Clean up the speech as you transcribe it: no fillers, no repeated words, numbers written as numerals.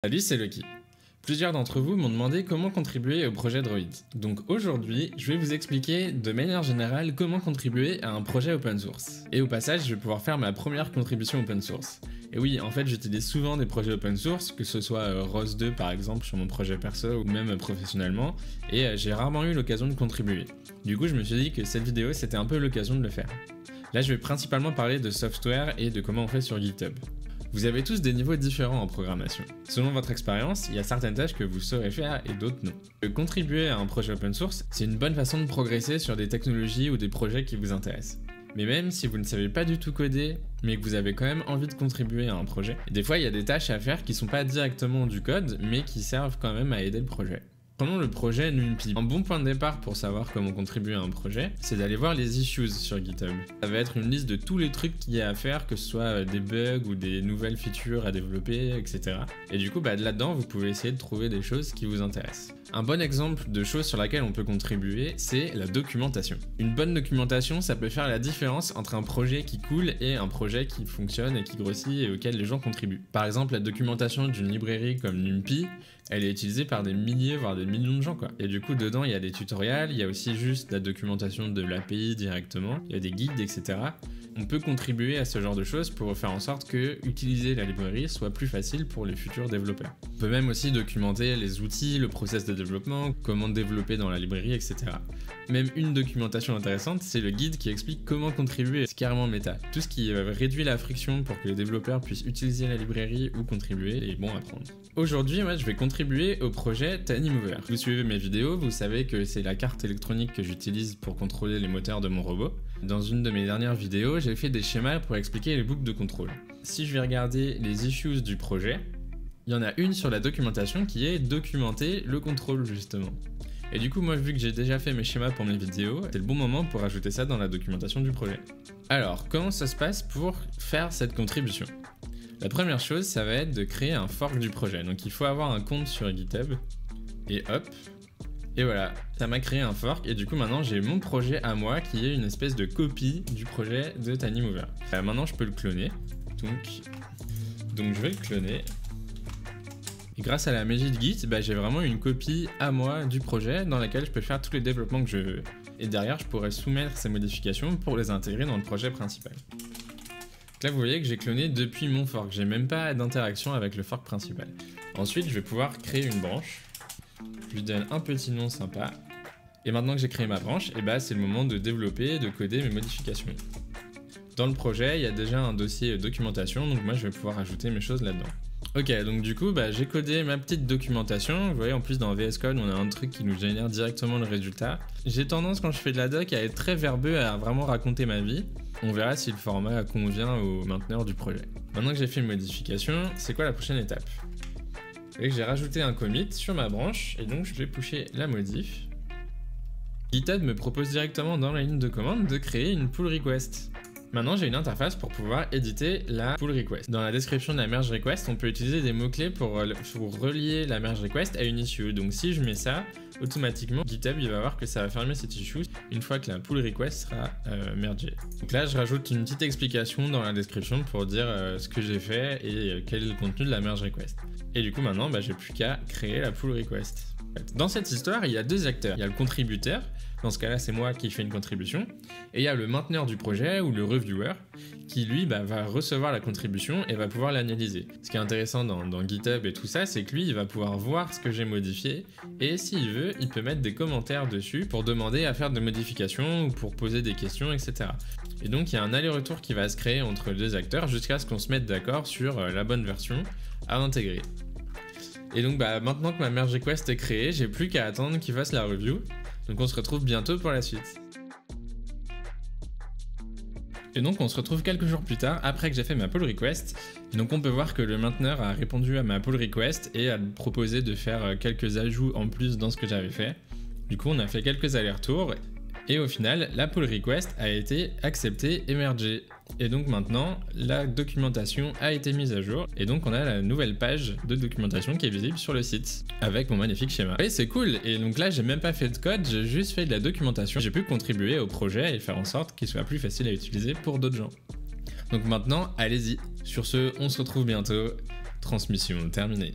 Salut, c'est Lucky. Plusieurs d'entre vous m'ont demandé comment contribuer au projet Droid. Donc aujourd'hui, je vais vous expliquer de manière générale comment contribuer à un projet open source. Et au passage, je vais pouvoir faire ma première contribution open source. Et oui, en fait, j'utilise souvent des projets open source, que ce soit ROS 2 par exemple sur mon projet perso ou même professionnellement, et j'ai rarement eu l'occasion de contribuer. Du coup, je me suis dit que cette vidéo, c'était un peu l'occasion de le faire. Là, je vais principalement parler de software et de comment on fait sur GitHub. Vous avez tous des niveaux différents en programmation. Selon votre expérience, il y a certaines tâches que vous saurez faire et d'autres non. Contribuer à un projet open source, c'est une bonne façon de progresser sur des technologies ou des projets qui vous intéressent. Mais même si vous ne savez pas du tout coder, mais que vous avez quand même envie de contribuer à un projet, des fois il y a des tâches à faire qui sont pas directement du code, mais qui servent quand même à aider le projet. Prenons le projet NumPy. Un bon point de départ pour savoir comment contribuer à un projet, c'est d'aller voir les issues sur GitHub. Ça va être une liste de tous les trucs qu'il y a à faire, que ce soit des bugs ou des nouvelles features à développer, etc. Et du coup, là-dedans, vous pouvez essayer de trouver des choses qui vous intéressent. Un bon exemple de choses sur laquelle on peut contribuer, c'est la documentation. Une bonne documentation, ça peut faire la différence entre un projet qui coule et un projet qui fonctionne et qui grossit et auquel les gens contribuent. Par exemple, la documentation d'une librairie comme NumPy, elle est utilisée par des milliers, voire des millions de gens, quoi. Et du coup, dedans, il y a des tutoriels, il y a aussi juste la documentation de l'API directement, il y a des guides, etc. On peut contribuer à ce genre de choses pour faire en sorte que utiliser la librairie soit plus facile pour les futurs développeurs. On peut même aussi documenter les outils, le process de développement, comment développer dans la librairie, etc. Même une documentation intéressante, c'est le guide qui explique comment contribuer, c'est carrément méta. Tout ce qui réduit la friction pour que les développeurs puissent utiliser la librairie ou contribuer est bon à prendre. Aujourd'hui, moi, je vais contribuer au projet TinyMover. Vous suivez mes vidéos, vous savez que c'est la carte électronique que j'utilise pour contrôler les moteurs de mon robot. Dans une de mes dernières vidéos, j'ai fait des schémas pour expliquer les boucles de contrôle. Si je vais regarder les issues du projet, il y en a une sur la documentation qui est documenter le contrôle justement. Et du coup, moi, vu que j'ai déjà fait mes schémas pour mes vidéos, c'est le bon moment pour ajouter ça dans la documentation du projet. Alors, comment ça se passe pour faire cette contribution ? La première chose, ça va être de créer un fork du projet. Donc il faut avoir un compte sur GitHub, et hop, et voilà, ça m'a créé un fork, et du coup maintenant j'ai mon projet à moi qui est une espèce de copie du projet de TinyMover. Maintenant je peux le cloner, donc je vais le cloner. Et grâce à la magie de Git, j'ai vraiment une copie à moi du projet dans laquelle je peux faire tous les développements que je veux. Et derrière, je pourrais soumettre ces modifications pour les intégrer dans le projet principal. Donc là, vous voyez que j'ai cloné depuis mon fork, j'ai même pas d'interaction avec le fork principal. Ensuite, je vais pouvoir créer une branche. Je lui donne un petit nom sympa. Et maintenant que j'ai créé ma branche, c'est le moment de développer et de coder mes modifications. Dans le projet, il y a déjà un dossier documentation, donc moi je vais pouvoir ajouter mes choses là-dedans. Ok, donc du coup, j'ai codé ma petite documentation. Vous voyez, en plus dans VS Code, on a un truc qui nous génère directement le résultat. J'ai tendance, quand je fais de la doc, à être très verbeux, à vraiment raconter ma vie. On verra si le format convient au mainteneur du projet. Maintenant que j'ai fait une modification, c'est quoi la prochaine étape ? Vous voyez que j'ai rajouté un commit sur ma branche, et donc je vais pusher la modif. GitHub me propose directement dans la ligne de commande de créer une pull request. Maintenant, j'ai une interface pour pouvoir éditer la pull request. Dans la description de la merge request, on peut utiliser des mots-clés pour relier la merge request à une issue. Donc si je mets ça, automatiquement, GitHub il va voir que ça va fermer cette issue une fois que la pull request sera mergée. Donc là, je rajoute une petite explication dans la description pour dire ce que j'ai fait et quel est le contenu de la merge request. Et du coup, maintenant, j'ai plus qu'à créer la pull request. Dans cette histoire, il y a deux acteurs. Il y a le contributeur, dans ce cas-là, c'est moi qui fais une contribution, et il y a le mainteneur du projet ou le reviewer qui, lui, va recevoir la contribution et va pouvoir l'analyser. Ce qui est intéressant dans GitHub et tout ça, c'est que lui, il va pouvoir voir ce que j'ai modifié, et s'il veut, il peut mettre des commentaires dessus pour demander à faire des modifications ou pour poser des questions, etc. Et donc, il y a un aller-retour qui va se créer entre les deux acteurs jusqu'à ce qu'on se mette d'accord sur la bonne version à intégrer. Et donc maintenant que ma merge request est créée, j'ai plus qu'à attendre qu'il fasse la review. Donc on se retrouve bientôt pour la suite. Et donc on se retrouve quelques jours plus tard, après que j'ai fait ma pull request. Et donc on peut voir que le mainteneur a répondu à ma pull request et a proposé de faire quelques ajouts en plus dans ce que j'avais fait. Du coup on a fait quelques allers-retours. Et au final, la pull request a été acceptée et mergée. Et donc maintenant, la documentation a été mise à jour. Et donc on a la nouvelle page de documentation qui est visible sur le site. Avec mon magnifique schéma. Et c'est cool. Et donc là, j'ai même pas fait de code, j'ai juste fait de la documentation. J'ai pu contribuer au projet et faire en sorte qu'il soit plus facile à utiliser pour d'autres gens. Donc maintenant, allez-y. Sur ce, on se retrouve bientôt. Transmission terminée.